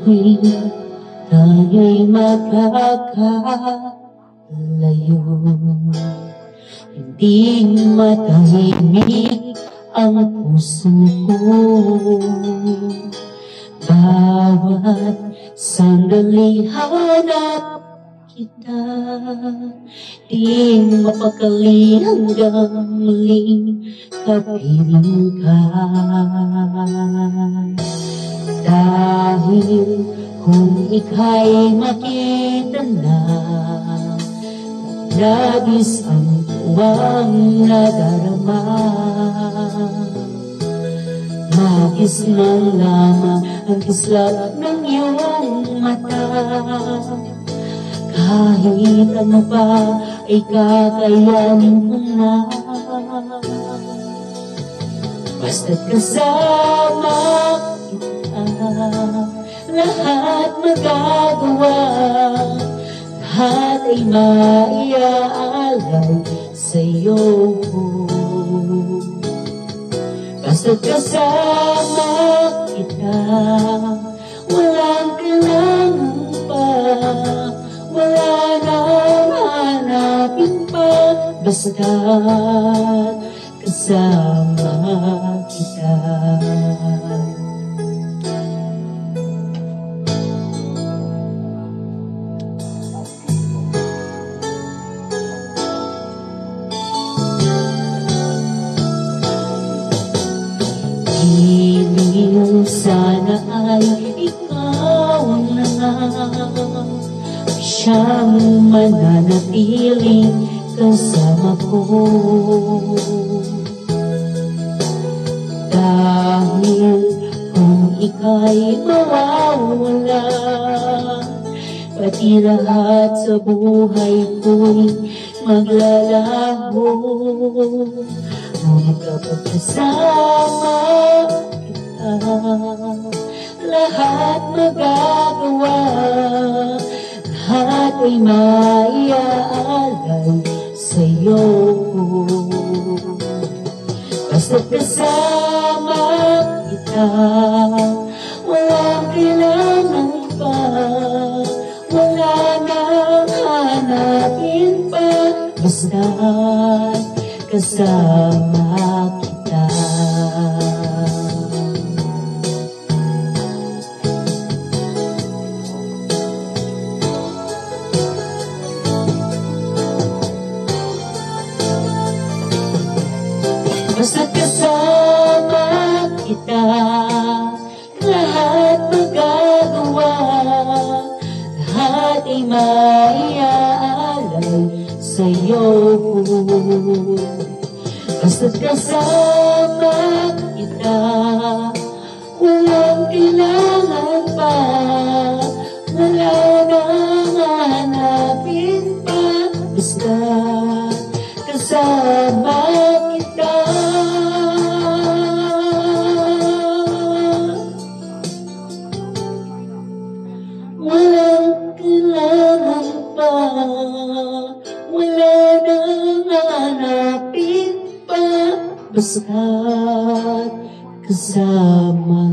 tuwing tayo'y magkakalayo. Hindi matahimik ang puso ko. Bawat sandali hanap kita, di mapakali hanggang muling kapiling ka. Dahil kung ika'y makita na, labis ang tuwang nadarama. Magis man lamang ang kislap ng iyong mata. Kahit ano pa ay kakayanin ko na. Basta't kasama kita, lahat magagawa. Lahat ay maiaalay sa'yo. Basta't kasama kita, walang kailangan pa, wala nang hanapin pa. Basta't kasama kita. Hiling sana ay ikaw na siyang mananatiling kasama ko. Dahil kung ika'y mawawala, pati lahat sa buhay ko'y maglalaho. Ngunit kapag kasama kita, lahat magagawa. Lahat ay maiaalay sa'yo. Basta't kasama kita, walang kailangan pa, wala nang hanapin pa. Basta't kasama kita. Basta't kasama kita, lahat magagawa. Lahat ay maiaalay sa'yo. Basta't kasama kita, walang kailangan pa, wala nang hanapin pa. Basta't kasama kita. Walang kailangan pa, wala nang hanapin pa. Basta't kasama